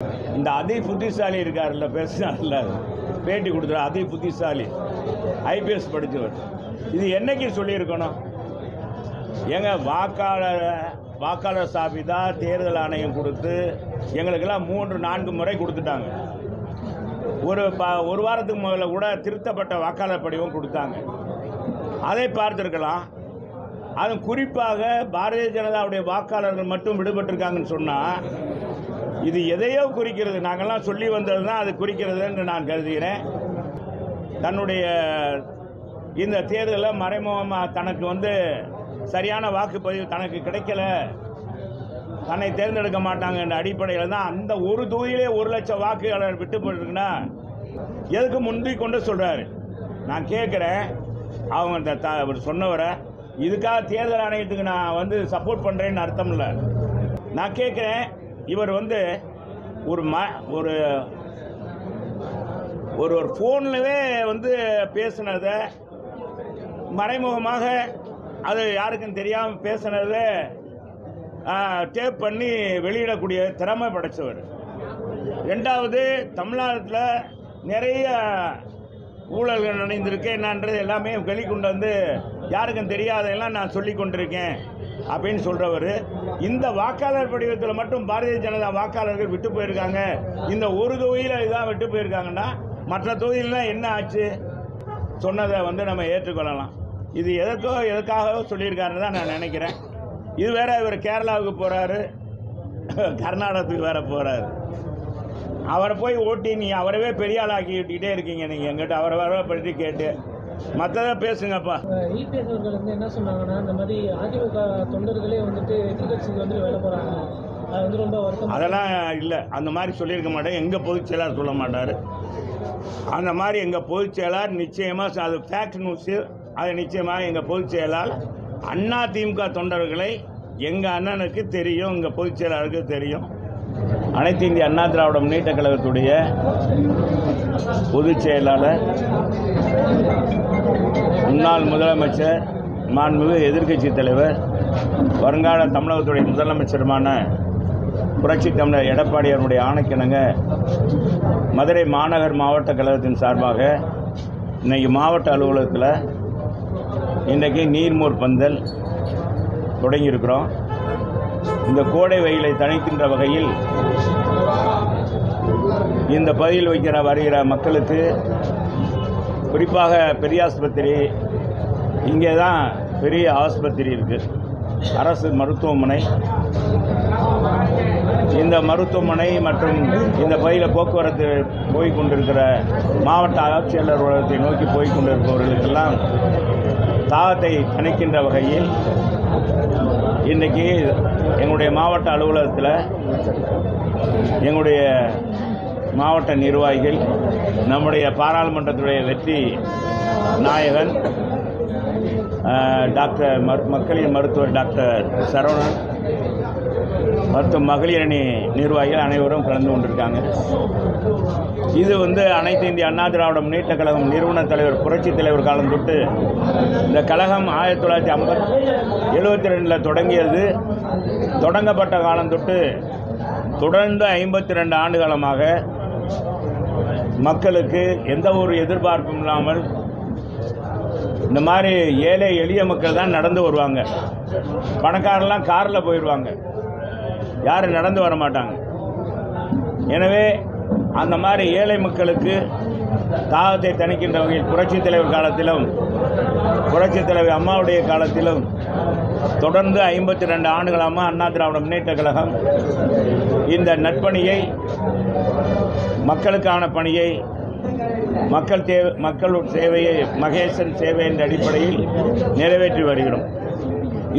இந்த அதி புத்திசாலி இருக்கார்ல, பேசினார்ல, பேட்டி கொடுத்துரு, அதி புத்திசாலி ஐபிஎஸ் படித்தவர். இது என்னைக்கு சொல்லியிருக்கணும்? எங்க வாக்காளர் சாபிதா தேர்தல் ஆணையம் கொடுத்து எங்களுக்கெல்லாம் 3-4 முறை கொடுத்துட்டாங்க. ஒரு வாரத்துக்கு முதல்ல கூட திருத்தப்பட்ட வாக்காளர் படிவம் கொடுத்தாங்க. அதை பார்த்துருக்கலாம். அது குறிப்பாக பாரதிய ஜனதாவுடைய வாக்காளர்கள் மட்டும் விடுபட்டிருக்காங்கன்னு சொன்னால் இது எதையோ குறிக்கிறது. நாங்கள்லாம் சொல்லி வந்தது தான் அது குறிக்கிறது என்று நான் கருதுகிறேன். தன்னுடைய இந்த தேர்தலில் மறைமுகமாக தனக்கு சரியான வாக்குப்பதிவு தனக்கு கிடைக்கல, தன்னை தேர்ந்தெடுக்க மாட்டாங்க என்ற அடிப்படையில் தான் அந்த ஒரு தொகுதியிலே 1 லட்சம் வாக்குகள் விட்டு போயிருக்குன்னா எதுக்கு முந்தி கொண்டு சொல்கிறாரு? நான் கேட்குறேன், அவங்க அவர் சொன்னவரை இதுக்காக தேர்தல் ஆணையத்துக்கு நான் சப்போர்ட் பண்ணுறேன்னு அர்த்தம் இல்லை. நான் கேட்குறேன், இவர் ஒரு ஃபோன்லவே பேசினதை மறைமுகமாக அது யாருக்கும் தெரியாமல் பேசினதை டேப் பண்ணி வெளியிடக்கூடிய திறமை படைத்தவர். 2வது, தமிழ்நாட்டில் நிறைய ஊழல்கள் நடந்திருக்கு என்னன்றது எல்லாமே வெளிக்கொண்டு யாருக்கும் தெரியாதெல்லாம் நான் சொல்லி கொண்டிருக்கேன் அப்படின்னு சொல்கிறவர். இந்த வாக்காளர் படிவத்தில் மட்டும் பாரதிய ஜனதா வாக்காளர்கள் விட்டு போயிருக்காங்க, இந்த ஒரு தொகுதியில் இதான் விட்டு போயிருக்காங்கன்னா மற்ற தொகுதியிலாம் என்ன ஆச்சு சொன்னதை நம்ம ஏற்றுக்கொள்ளலாம். இது எதுக்காக சொல்லியிருக்காருன்னு தான் நான் நினைக்கிறேன். இது வேற, இவர் கேரளாவுக்கு போகிறாரு, கர்நாடகத்துக்கு வேற போகிறாரு. அவரை போய் ஓட்டி அவரவே பெரிய ஆள் ஆக்கிட்டே இருக்கீங்க. நீங்கள் எங்கிட்ட அவரை பற்றி கேட்டு மற்றதை பேசுங்கப்பா. இபிஎஸ் அவர்கள் என்ன சொன்னாங்கன்னா, இந்த மாதிரி அதிமுக தொண்டர்களே எதிர்கட்சிக்கு வேலை போகிறாங்க, அது ரொம்ப வருத்தம். அதெல்லாம் இல்லை, அந்த மாதிரி சொல்லியிருக்க மாட்டேன். எங்கள் பொதுச் செயலாளர் சொல்ல மாட்டார். அந்த மாதிரி எங்கள் பொதுச் செயலாளர் நிச்சயமாக, அது ஃபேக்ட் நியூஸு, அது நிச்சயமாக எங்கள் பொதுச் செயலாளர் அதிமுக தொண்டர்களை எங்கள் அண்ணனுக்கு தெரியும், எங்கள் பொதுச் செயலாளருக்கு தெரியும். அனைத்து இந்திய அண்ணா திராவிட முன்னேற்ற கழகத்துடைய பொதுச் செயலாளர், முன்னாள் முதலமைச்சர், மாண்புமிகு எதிர்க்கட்சி தலைவர், வருங்கால தமிழகத்துடைய முதலமைச்சருமான புரட்சி தமிழர் எடப்பாடியாருடைய ஆணைக்கிணங்க மதுரை மாநகர் மாவட்ட கழகத்தின் சார்பாக இன்றைக்கி மாவட்ட அலுவலகத்தில் இன்றைக்கி நீர்மோர் பந்தல் தொடங்கியிருக்கிறோம். இந்த கோடை வெயிலை தணிக்கின்ற வகையில் இந்த பகுதியில் வருகிற மக்களுக்கு, குறிப்பாக பெரிய ஆஸ்பத்திரி, இங்கே தான் பெரிய ஆஸ்பத்திரி இருக்குது, அரசு மருத்துவமனை. இந்த மருத்துவமனை மற்றும் இந்த பகுதியில் போக்குவரத்து போய்கொண்டிருக்கிற மாவட்ட ஆட்சியாளர் உலகத்தை நோக்கி போய்கொண்டிருப்பவர்களுக்கெல்லாம் தாகத்தை தணிக்கின்ற வகையில் இன்றைக்கி எங்களுடைய மாவட்ட அலுவலகத்தில் எங்களுடைய மாவட்ட நிர்வாகிகள், நம்முடைய பாராளுமன்றத்துடைய வெற்றி நாயகன் டாக்டர் மக்களின் மருத்துவர் டாக்டர் சரவணன் மற்றும் மகளிர் அணி நிர்வாகிகள் அனைவரும் கலந்து கொண்டிருக்காங்க. இது அனைத்து இந்திய அண்ணா திராவிட முன்னேற்ற கழகம் நிறுவன தலைவர் புரட்சி தலைவர் காலம் தொட்டு இந்த கழகம் 1972 தொடங்கியது. தொடங்கப்பட்ட காலம் தொட்டு தொடர்ந்து 52 ஆண்டு காலமாக மக்களுக்கு எந்த ஒரு எதிர்பார்ப்பும் இல்லாமல் இந்த மாதிரி ஏழை எளிய மக்கள் தான் நடந்து வருவாங்க. பணக்காரெல்லாம் காரில் போயிடுவாங்க, யாரும் நடந்து வர மாட்டாங்க. எனவே அந்த மாதிரி ஏழை மக்களுக்கு தாகத்தை தணிக்கின்ற வகையில் புரட்சித் தலைவர் காலத்திலும் புரட்சித் தலைவர் அம்மாவுடைய காலத்திலும் தொடர்ந்து 52 ஆண்டுகளாக அண்ணா திராவிட முன்னேற்ற கழகம் இந்த நற்பணியை, மக்களுக்கான பணியை, மக்கள் சேவையை மகேசன் சேவை என்ற அடிப்படையில் நிறைவேற்றி வருகிறோம்.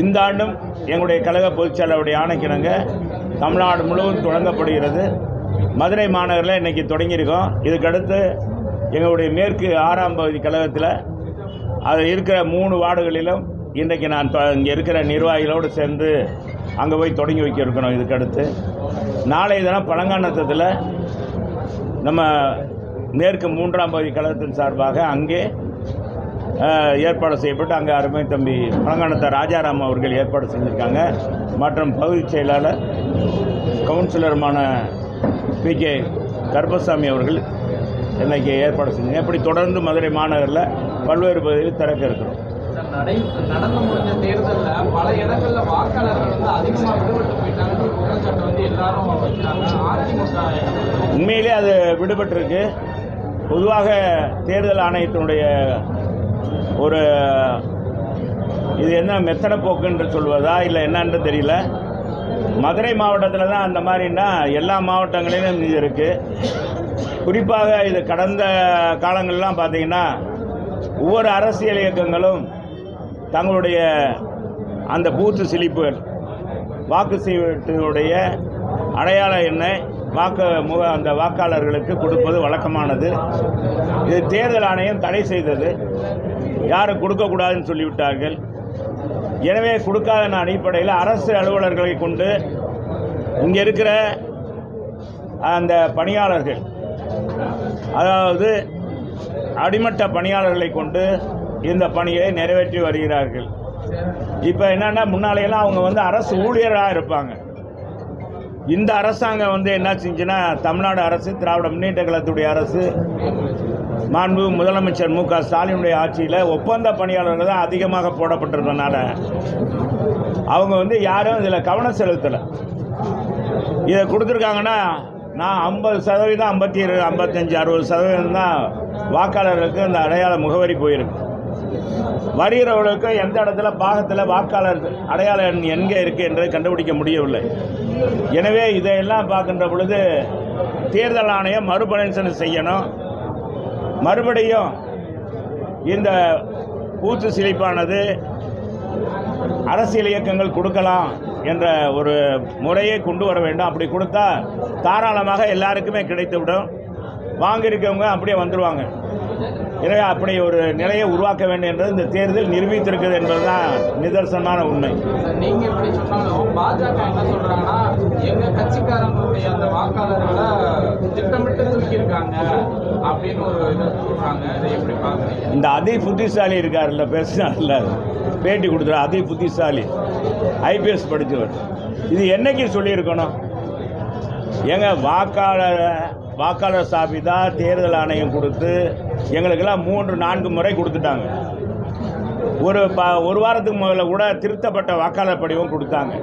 இந்த ஆண்டும் எங்களுடைய கழக பொதுச் செயலாளருடைய ஆணைக்கிணங்க தமிழ்நாடு முழுவதும் தொடங்கப்படுகிறது. மதுரை மாநகரில் இன்றைக்கி தொடங்கியிருக்கோம். இதுக்கடுத்து எங்களுடைய மேற்கு 6ஆம் பகுதி கழகத்தில் அது இருக்கிற 3 வார்டுகளிலும் இன்றைக்கு நான் இங்கே இருக்கிற நிர்வாகிகளோடு சேர்ந்து அங்கே போய் தொடங்கி வைக்க இருக்கணும். இதுக்கடுத்து நாளைய தினம் பழங்காநத்தத்தில் நம்ம மேற்கு 3ஆம் பகுதி கழகத்தின் சார்பாக அங்கே ஏற்பாடு செய்யப்பட்டு அங்கே அருமை தம்பி பழங்கானத்த ராஜாராம் அவர்கள் ஏற்பாடு செஞ்சுருக்காங்க. மற்றும் பகுதி செயலாளர் கவுன்சிலருமான பி.கே. கருப்பசாமி அவர்கள் இன்னைக்கு ஏற்பாடு செஞ்சீங்க. இப்படி தொடர்ந்து மதுரை மாநகரில் பல்வேறு பகுதிகளில் திறக்க இருக்கிறோம். நடந்து முடிஞ்ச தேர்தலில் பல இடங்களில் வாக்காளர்கள் வந்து அதிகமாக விடுபட்டு போயிட்டாங்கன்னு ஒரு குற்றச்சாட்டு வந்து எல்லாரும் வச்சாங்க. அதிமுக உண்மையிலே அது விடுபட்டிருக்கு. பொதுவாக தேர்தல் ஆணையத்தினுடைய ஒரு இது என்ன மெத்தன போக்குன்னு சொல்வதா இல்லை என்னன்னு தெரியல. மதுரை மாவட்டத்தில் தான் அந்த மாதிரின்னா எல்லா மாவட்டங்களிலும் இது இருக்குது. குறிப்பாக இது கடந்த காலங்கள்லாம் பார்த்தீங்கன்னா ஒவ்வொரு அரசியல் இயக்கங்களும் தங்களுடைய அந்த பூத்து சிலிப்புகள் வாக்கு சீட்டுடைய அடையாள எண்ணை அந்த வாக்காளர்களுக்கு கொடுப்பது வழக்கமானது. இது தேர்தல் ஆணையம் தடை செய்தது. யாரும் கொடுக்கக்கூடாதுன்னு சொல்லிவிட்டார்கள். எனவே கொடுக்காத அடிப்படையில் அரசு அலுவலர்களை கொண்டு இங்கே இருக்கிற அந்த பணியாளர்கள், அதாவது அடிமட்ட பணியாளர்களை கொண்டு இந்த பணியை நிறைவேற்றி வருகிறார்கள். இப்போ என்னன்னா, முன்னாலேயெல்லாம் அவங்க வந்து அரசு ஊழியராக இருப்பாங்க. இந்த அரசாங்கம் வந்து என்ன செஞ்சுன்னா, தமிழ்நாடு அரசு, திராவிட முன்னேற்ற கழகத்துடைய அரசு, மாண்பு முதலமைச்சர் மு.க. ஸ்டாலினுடைய ஆட்சியில் ஒப்பந்த பணியாளர்கள் தான் அதிகமாக போடப்பட்டிருந்தனால அவங்க வந்து யாரும் இதில் கவனம் செலுத்தலை. இதை கொடுத்துருக்காங்கன்னா நான் 50%, 52, 55, 60% தான் வாக்காளர்களுக்கு அந்த அடையாள முகவரி போயிருக்கு. வருகிறவர்களுக்கு எந்த இடத்துல பாகத்தில் வாக்காளர் அடையாள எண் எங்கே இருக்குது என்று கண்டுபிடிக்க முடியவில்லை. எனவே இதையெல்லாம் பார்க்கின்ற பொழுது தேர்தல் ஆணையம் மறுபரிசீலனை செய்யணும். மறுபடியும் இந்த பூத்து சிலிப்பானது அரசியல் இயக்கங்கள் கொடுக்கலாம் என்ற ஒரு முறையை கொண்டு வர வேண்டும். அப்படி கொடுத்தா தாராளமாக எல்லாருக்குமே கிடைத்துவிடும். வாங்கியிருக்கவங்க அப்படியே வந்துடுவாங்க. எனவே அப்படி ஒரு நிலையை உருவாக்க வேண்டும் என்றது இந்த தேர்தல் நிரூபித்திருக்கிறது என்பதுதான் நிதர்சனமான உண்மை. நீங்க எப்படி சொன்னாலும் பாஜக என்ன சொல்றாங்கன்னா, எங்க கட்சிக்காரங்களுடைய அந்த வாக்காளர்களை திட்டமிட்டு தூக்கியிருக்காங்க அப்படின்னு ஒரு இதை சொல்றாங்க. இதை எப்படி பாக்குறீங்க? இந்த அதி புத்திசாலி இருக்காருல்ல, பேசினார்ல, பேட்டி கொடுத்துரு, அதி புத்திசாலி, ஐபிஎஸ் படித்தவர், இது என்னைக்கு சொல்லியிருக்கணும்? எங்க வாக்காளர் சாபிதா தேர்தல் ஆணையம் கொடுத்து எங்களுக்கெல்லாம் 3-4 முறை கொடுத்துட்டாங்க. ஒரு வாரத்துக்கு முதல்ல கூட திருத்தப்பட்ட வாக்காளர் படிவம் கொடுத்தாங்க.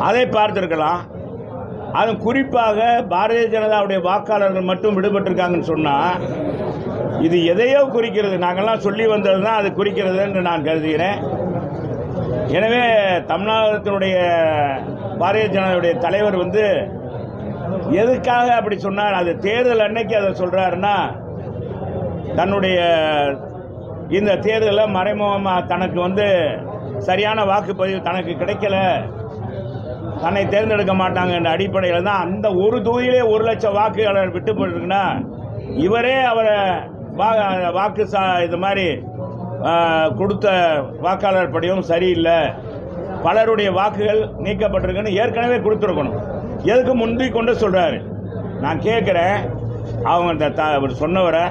அதை பார்த்துருக்கலாம். அது குறிப்பாக பாரதிய ஜனதாவுடைய வாக்காளர்கள் மட்டும் விடுபட்டிருக்காங்கன்னு சொன்னால் இது எதையோ குறிக்கிறது. நாங்கள்லாம் சொல்லி வந்தது தான் அது குறிக்கிறது என்று நான் கருதுகிறேன். எனவே தமிழ்நாட்டினுடைய பாரதிய ஜனதாவுடைய தலைவர் வந்து எதுக்காக அப்படி சொன்னார்? அது தேர்தல் அன்னைக்கு அதை சொல்கிறாருன்னா, தன்னுடைய இந்த தேர்தலில் மறைமுகமாக தனக்கு வந்து சரியான வாக்குப்பதிவு தனக்கு கிடைக்கல, தன்னை தேர்ந்தெடுக்க மாட்டாங்க என்ற அடிப்படையில் தான் அந்த ஒரு தொகுதியிலே 1 லட்சம் வாக்குகள் விட்டு போயிருக்குன்னா, இவரே அவரை வாக்கு இது மாதிரி கொடுத்த வாக்காளர் படிவம் சரியில்லை, பலருடைய வாக்குகள் நீக்கப்பட்டிருக்குன்னு ஏற்கனவே கொடுத்துருக்கணும். எதுக்கு முந்தி கொண்டு சொல்கிறாரு? நான் கேட்குறேன், அவங்க அவர் சொன்னவரை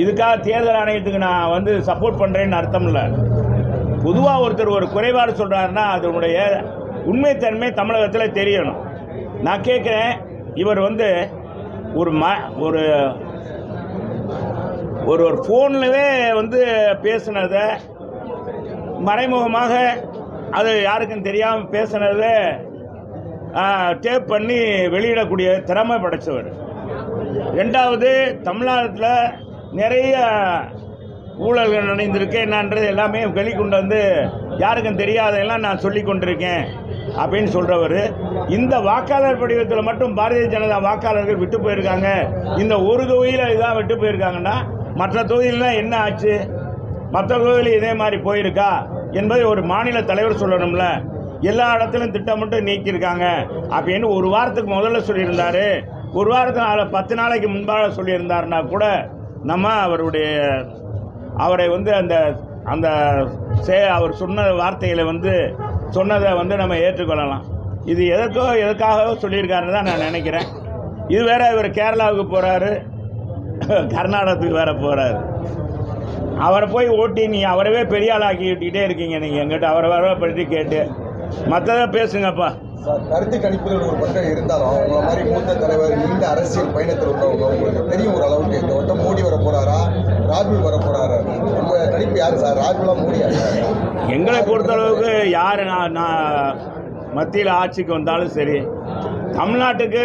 இதுக்காக தேர்தல் ஆணையத்துக்கு நான் வந்து சப்போர்ட் பண்ணுறேன்னு அர்த்தம் இல்லை. பொதுவாக ஒருத்தர் ஒரு குறைபாடு சொல்கிறாருன்னா அதனுடைய உண்மைத்தன்மை தமிழகத்தில் தெரியணும். நான் கேட்குறேன், இவர் வந்து ஒரு ஒரு ஃபோன்லவே வந்து பேசுனதை மறைமுகமாக அது யாருக்கும் தெரியாமல் பேசுனதை டேப் பண்ணி வெளியிடக்கூடிய திறமை படைத்தவர். ரெண்டாவது, தமிழ்நாட்டில் நிறைய ஊழல்கள் நடந்திருக்கு என்னன்றது எல்லாமே வெளிக்கொண்டு வந்து யாருக்கும் தெரியாதெல்லாம் நான் சொல்லி கொண்டிருக்கேன் அப்படின்னு சொல்கிறவர். இந்த வாக்காளர் படிவத்தில் மட்டும் பாரதிய ஜனதா வாக்காளர்கள் விட்டு போயிருக்காங்க, இந்த ஒரு தொகுதியில் இதான் விட்டு போயிருக்காங்கன்னா மற்ற தொகுதியிலாம் என்ன ஆச்சு? மற்ற தொகுதியில் இதே மாதிரி போயிருக்கா என்பதை ஒரு மாநில தலைவர் சொல்லணும்ல. எல்லா இடத்துலையும் திட்டமிட்டு நீக்கியிருக்காங்க அப்படின்னு ஒரு வாரத்துக்கு முதல்ல சொல்லியிருந்தாரு. ஒரு வாரத்துக்கு 10 நாளைக்கு முன்பாக சொல்லியிருந்தாருன்னா கூட நம்ம அவரை வந்து அந்த அவர் சொன்ன வார்த்தைகளை வந்து சொன்னதை வந்து நம்ம ஏற்றுக்கொள்ளலாம். இது எதுக்காக சொல்லியிருக்காருன்னு தான் நான் நினைக்கிறேன். இது வேற, இவர் கேரளாவுக்கு போகிறாரு, கர்நாடகத்துக்கு வேற போகிறாரு. அவரை போய் ஓட்டி நீ அவரவே பெரிய ஆளாக்கி விட்டுக்கிட்டே இருக்கீங்க. நீங்கள் எங்கிட்ட அவரை வர பற்றி கேட்டு மற்றதை பேசுங்கப்பா. சார், கருத்து கணிப்புகள் ஒரு பக்கம் இருந்தாலும் உங்களை மாதிரி மூத்த தலைவர் நீண்ட அரசியல் பயணத்தில் உள்ளவங்க உங்களுக்கு தெரியும் ஒரு அளவுக்கு இந்த வட்டம் மோடி வர போறாரா ராகுல் வர போறாரா? உங்க கணிப்பு யாரு சார், ராகுலா மோடியா? எங்களை பொறுத்தளவுக்கு யார் மத்தியில் ஆட்சிக்கு வந்தாலும் சரி, தமிழ்நாட்டுக்கு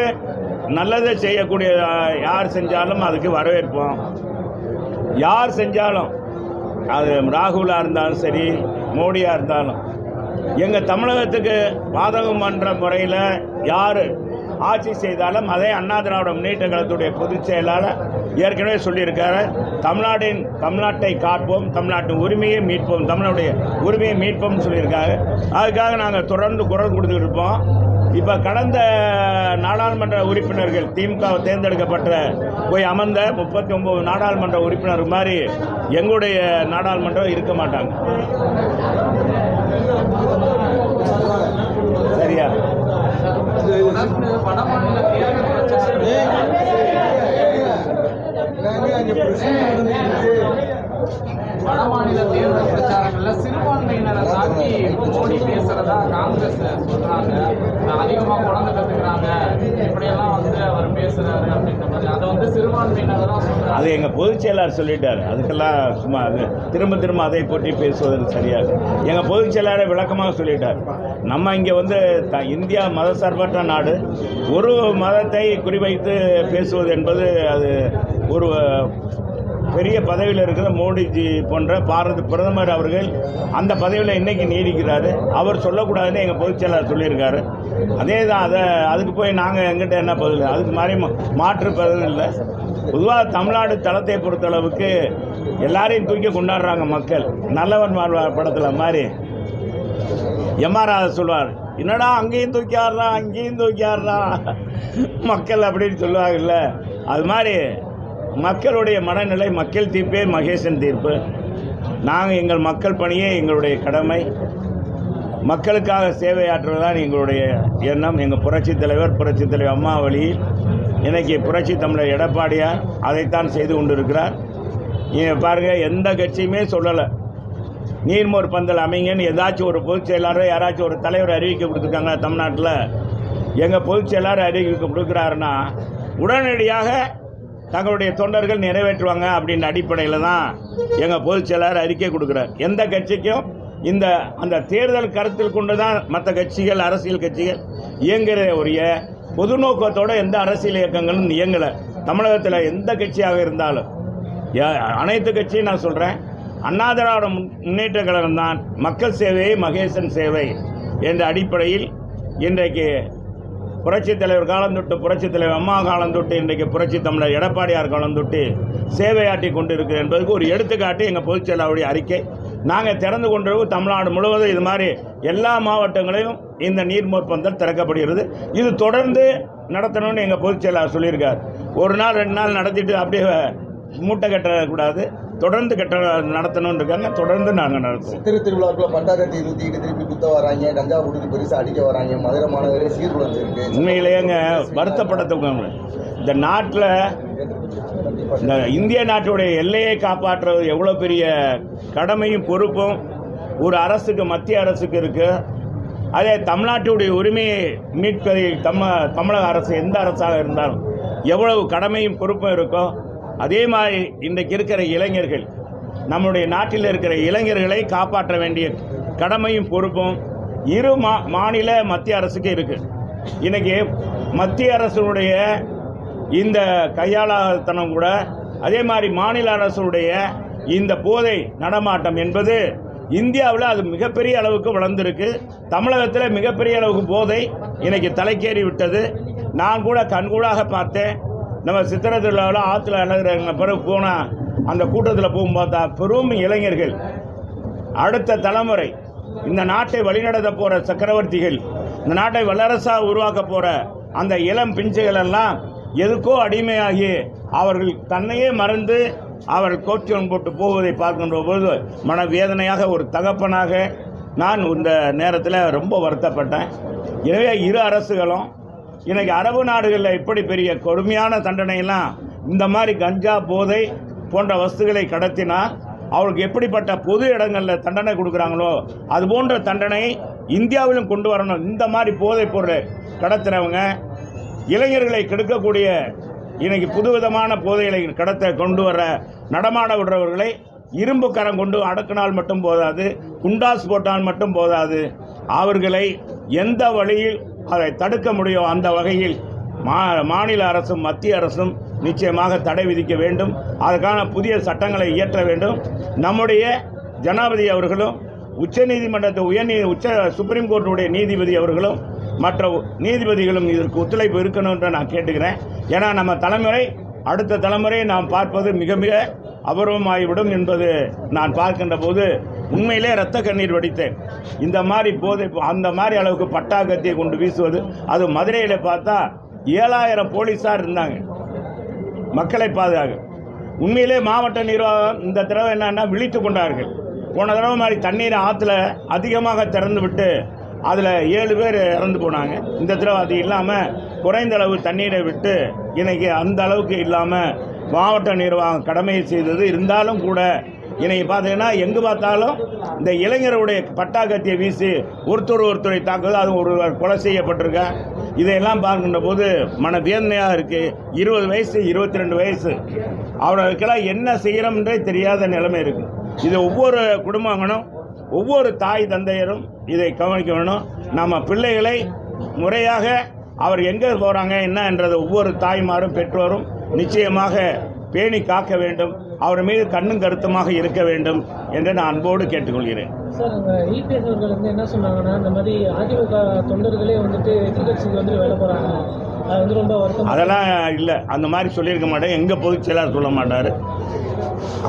நல்லதை செய்யக்கூடிய யார் செஞ்சாலும் அதுக்கு வரவேற்போம். யார் செஞ்சாலும் அது ராகுலாக இருந்தாலும் சரி, மோடியாக இருந்தாலும் எங்கள் தமிழகத்துக்கு பாதகம் பண்ணுற முறையில் யார் ஆட்சி செய்தாலும் அதே அண்ணா திராவிட முன்னேற்ற கழகத்துடைய பொதுச் செயலாளர் ஏற்கனவே சொல்லியிருக்காரு. தமிழ்நாட்டை காப்போம், தமிழ்நாட்டின் உரிமையை மீட்போம், தமிழுடைய உரிமையை மீட்போம்னு சொல்லியிருக்காங்க. அதுக்காக நாங்கள் தொடர்ந்து குரல் கொடுத்துட்டு இருப்போம். இப்போ கடந்த நாடாளுமன்ற உறுப்பினர்கள் திமுக தேர்ந்தெடுக்கப்பட்ட போய் அமர்ந்த 39 நாடாளுமன்ற உறுப்பினர் மாதிரி எங்களுடைய நாடாளுமன்றம் இருக்க மாட்டாங்க. சரியா? வடமாநில தேர்தல் பிரச்சாரங்கள்ல சிறுபான்மையினரை தாக்கி மோடி பேசுறதா காங்கிரஸ் சொல்றாங்க. அதிகமா குழந்தை கத்துக்கிறாங்க, இப்படியெல்லாம் அவர் பேசுறாரு அப்படின்ற மாதிரி அதை சிறுபான்மையினரை தான் சொல்றாங்க. அது எங்க பொதுச் செயலாளர் சொல்லிட்டாரு. அதுக்கெல்லாம் சும்மா திரும்ப அதை பற்றி பேசுவது சரியாது. எங்க பொதுச் செயலாளர் விளக்கமாக சொல்லிட்டார். நம்ம இங்க இந்தியா மதசார்பற்ற நாடு. ஒரு மதத்தை குறிவைத்து பேசுவது என்பது அது ஒரு பெரிய பதவியில் இருக்கிற மோடிஜி போன்ற பாரத பிரதமர் அவர்கள் அந்த பதவியில் இன்னைக்கு நீடிக்கிறாரு. அவர் சொல்லக்கூடாதுன்னு எங்கள் பொதுச் செயலாளர் சொல்லியிருக்காரு. அதே தான். அதுக்கு போய் நாங்கள் எங்கிட்ட என்ன பதில்? அதுக்கு மாதிரி மாற்று பதில் இல்லை. பொதுவாக தமிழ்நாடு தளத்தை பொறுத்தளவுக்கு எல்லாரையும் தூக்கி கொண்டாடுறாங்க மக்கள். நல்லவன் வாழ்வார் படத்தில் மாதிரி எம்ஆர் சொல்வார், என்னடா அங்கேயும் தூக்கி ஆடுறான் அங்கேயும் தூக்கி ஆடுறான் மக்கள் அப்படின்னு சொல்லுவாங்கல்ல. அது மாதிரி மக்களுடைய மனநிலை மக்கள் தீர்ப்பே மகேசன் தீர்ப்பு. நாங்கள் எங்கள் மக்கள் பணியே எங்களுடைய கடமை. மக்களுக்காக சேவையாற்றுவதுதான் எங்களுடைய எண்ணம். எங்கள் புரட்சித் தலைவர் அம்மா வழியில் இன்னைக்கு புரட்சி தமிழர் எடப்பாடியார் அதைத்தான் செய்து கொண்டிருக்கிறார். பாருங்கள், எந்த கட்சியுமே சொல்லலை நீர்மோர் பந்தல் அமைங்கன்னு. ஏதாச்சும் ஒரு பொதுச் செயலாளர் யாராச்சும் ஒரு தலைவர் அறிவிக்க கொடுத்துருக்காங்க தமிழ்நாட்டில்? எங்கள் பொதுச் செயலாளர் அறிவிக்க கொடுக்குறாருன்னா உடனடியாக தங்களுடைய தொண்டர்கள் நிறைவேற்றுவாங்க அப்படின்ற அடிப்படையில் தான் எங்கள் பொதுச் செயலாளர் அறிக்கை கொடுக்குறார். எந்த கட்சிக்கும் அந்த தேர்தல் கருத்தில் கொண்டு தான் மற்ற கட்சிகள், அரசியல் கட்சிகள் இயங்குகிற உரிய பொது நோக்கத்தோடு எந்த அரசியல் இயக்கங்களும் இயங்கலை. தமிழகத்தில் எந்த கட்சியாக இருந்தாலும் அனைத்து கட்சியும் நான் சொல்கிறேன், அண்ணா திராவிட முன்னேற்ற கழகம் தான் மக்கள் சேவை மகேசன் சேவை என்ற அடிப்படையில் இன்றைக்கு புரட்சித் தலைவர் காலம் தொட்டு புரட்சித் தலைவர் அம்மா காலம் தொட்டு இன்றைக்கு புரட்சி தமிழர் எடப்பாடியார் காலம் தொட்டு சேவையாற்றி கொண்டு இருக்கிறது என்பதற்கு ஒரு எடுத்துக்காட்டு எங்கள் பொதுச் செயலாளருடைய அறிக்கை. நாங்கள் திறந்து கொண்டிருக்கும் தமிழ்நாடு முழுவதும் இது மாதிரி எல்லா மாவட்டங்களிலும் இந்த நீர்மோர் பந்தல் திறக்கப்படுகிறது. இது தொடர்ந்து நடத்தணும்னு எங்கள் பொதுச் செயலாளர் சொல்லியிருக்கார். ஒரு நாள் 2 நாள் நடத்திட்டு அப்படியே மூட்டை கட்டக்கூடாது, தொடர்ந்து நடத்தணும்னு இருக்காங்க. தொடர்ந்து நாங்கள் நடத்துவோம். திருவிழாக்குள்ள பட்டாக்கத்தி ஊற்றிக்கிட்டு திருப்பி குத்த வராங்க, கஞ்சா குடித்து பெருசாக அடிக்க வராங்க, மதுரை மாநகரே சீர்குலைஞ்சு இருக்கு. உண்மையிலேங்க வருத்தப்படத்தவங்க. இந்த நாட்டில் இந்த இந்திய நாட்டுடைய எல்லையை காப்பாற்றுறது எவ்வளோ பெரிய கடமையும் பொறுப்பும் ஒரு அரசுக்கு, மத்திய அரசுக்கு இருக்கு. அதே தமிழ்நாட்டுடைய உரிமையை மீட்பதை தமிழக அரசு எந்த அரசாக இருந்தாலும் எவ்வளவு கடமையும் பொறுப்பும் இருக்கோ அதே மாதிரி இன்றைக்கு இருக்கிற இளைஞர்கள், நம்முடைய நாட்டில் இருக்கிற இளைஞர்களை காப்பாற்ற வேண்டிய கடமையும் பொறுப்பும் இரு மாநில மத்திய அரசுக்கு இருக்கு. இன்னைக்கு மத்திய அரசுடைய இந்த கையாளாத்தனம் கூட அதே மாதிரி மாநில அரசுடைய இந்த போதை நடமாட்டம் என்பது இந்தியாவில் அது மிகப்பெரிய அளவுக்கு வளர்ந்துருக்கு. தமிழகத்தில் மிகப்பெரிய அளவுக்கு போதை இன்னைக்கு தலைக்கேறி விட்டது. நான் கூட கண்கூடாக பார்த்தேன். நம்ம சித்திரை திருவிழாவில் ஆற்றுல அழகுற பிறகு போனால் அந்த கூட்டத்தில் போகும் பார்த்தா பெரும் இளைஞர்கள், அடுத்த தலைமுறை, இந்த நாட்டை வழிநடத்த போகிற சக்கரவர்த்திகள், இந்த நாட்டை வல்லரசாக உருவாக்க போகிற அந்த இளம் பிஞ்சுகள் எல்லாம் எதுக்கோ அடிமையாகி அவர்கள் தன்னையே மறந்து அவர்கள் கோச்சம் போட்டு போவதை பார்க்கின்ற போது மனவேதனையாக ஒரு தகப்பனாக நான் இந்த நேரத்தில் ரொம்ப வருத்தப்பட்டேன். எனவே இரு அரசுகளும் இன்னைக்கு அரபு நாடுகளில் இப்படி பெரிய கொடுமையான தண்டனையெல்லாம் இந்த மாதிரி கஞ்சா போதை போன்ற வஸ்துகளை கடத்தினால் அவருக்கு எப்படிப்பட்ட பொது இடங்களில் தண்டனை கொடுக்குறாங்களோ அது போன்ற தண்டனை இந்தியாவிலும் கொண்டு வரணும். இந்த மாதிரி போதைப் பொருளை கடத்துறவங்க, இளைஞர்களை கெடுக்கக்கூடிய இன்னைக்கு புதுவிதமான போதைகளை கடத்த கொண்டு வர நடமாட விடுறவர்களை இரும்பு கரம் கொண்டு அடக்கினால் மட்டும் போதாது, குண்டாஸ் போட்டால் மட்டும் போதாது, அவர்களை எந்த வழியில் அதை தடுக்க முடியும் அந்த வகையில் மாநில அரசும் மத்திய அரசும் நிச்சயமாக தடை விதிக்க வேண்டும். அதற்கான புதிய சட்டங்களை இயற்ற வேண்டும். நம்முடைய ஜனாதிபதி அவர்களும் சுப்ரீம் கோர்ட்டுடைய நீதிபதி அவர்களும் மற்ற நீதிபதிகளும் இதற்கு ஒத்துழைப்பு இருக்கணும் என்று நான் கேட்டுக்கிறேன். ஏன்னா நம்ம தலைமுறை அடுத்த தலைமுறையை நாம் பார்ப்பது மிக மிக அபூர்வமாகிவிடும் என்பது நான் பார்க்கின்ற போது உண்மையிலே இரத்த கண்ணீர் வடித்தேன். இந்த மாதிரி போதை அந்த மாதிரி அளவுக்கு பட்டா கத்தியை கொண்டு வீசுவது, அது மதுரையில் பார்த்தா 7000 போலீஸார் இருந்தாங்க மக்களை பாதுகாக்க. உண்மையிலே மாவட்ட நிர்வாகம் இந்த தடவை என்னன்னா விழித்து கொண்டார்கள். போன தடவை மாதிரி தண்ணீரை ஆற்றுல அதிகமாக திறந்து விட்டு அதில் 7 பேர் இறந்து போனாங்க. இந்த தடவை அது இல்லாமல் குறைந்த அளவு தண்ணீரை விட்டு இன்னைக்கு அந்த அளவுக்கு இல்லாமல் மாவட்ட நிர்வாகம் கடமையை செய்தது. இருந்தாலும் கூட இன்னைக்கு பார்த்தீங்கன்னா எங்கு பார்த்தாலும் இந்த இளைஞருடைய பட்டாக்கத்தியை வீசி ஒருத்தரை தாக்குவது, அது ஒருவர் கொலை செய்யப்பட்டிருக்க. இதையெல்லாம் பார்க்கின்ற போது மன வேதனையாக இருக்குது. 20 வயசு 22 வயசு அவர்களுக்கெல்லாம் என்ன செய்கிறோம்ன்றே தெரியாத நிலைமை இருக்குது. இது ஒவ்வொரு குடும்பங்களும் ஒவ்வொரு தாய் தந்தையரும் இதை கவனிக்க வேணும். நம்ம பிள்ளைகளை முறையாக அவர் எங்கே போகிறாங்க என்ன என்றது ஒவ்வொரு தாய்மாரும் பெற்றோரும் நிச்சயமாக பேணி காக்க வேண்டும். அவர் மீது கண்ணும் கருத்துமாக இருக்க வேண்டும் என்று நான் அன்போடு கேட்டுக்கொள்கிறேன். சார், இபிஎஸ் அவர்கள் என்ன சொன்னாங்கன்னா, இந்த மாதிரி அதிமுக தொண்டர்களே எதிர்கட்சிக்கு வேலை போகிறாங்க, அது ரொம்ப வருத்தம். அதெல்லாம் இல்லை, அந்த மாதிரி சொல்லியிருக்க மாட்டேன். எங்கள் பொதுச் செயலாளர் சொல்ல மாட்டார்.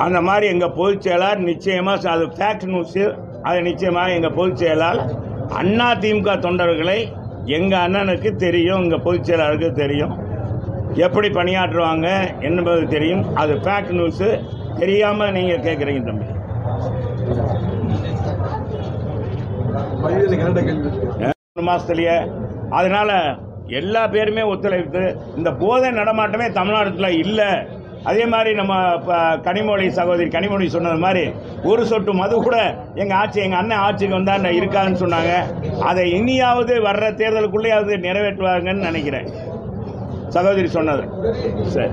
அந்த மாதிரி எங்கள் பொதுச் செயலாளர் நிச்சயமாக அது ஃபேக்ட் நியூஸு. அது நிச்சயமாக எங்கள் பொதுச் செயலாளர் அதிமுக தொண்டர்களை எங்கள் அண்ணனுக்கு தெரியும், எங்கள் பொதுச் செயலாளருக்கு தெரியும், எப்படி பணியாற்றுவாங்க என்பது தெரியும். அது ஃபேக்ட் நியூஸு. தெரியாமல் நீங்கள் கேட்குறீங்க தம்பி. 3 மாதத்துலேயே அதனால் எல்லா பேருமே ஒத்துழைப்பு. இந்த போதை நடமாட்டமே தமிழ்நாட்டில் இல்லை. அதே மாதிரி நம்ம கனிமொழி சகோதரி கனிமொழி சொன்னது மாதிரி ஒரு சொட்டு மது கூட எங்கள் அண்ணன் ஆட்சிக்கு வந்தால் இருக்காதுன்னு சொன்னாங்க. அதை இனியாவது வர்ற தேர்தலுக்குள்ளேயாவது நிறைவேற்றுவாங்கன்னு நினைக்கிறேன். சகோதரி சொன்னது சரி.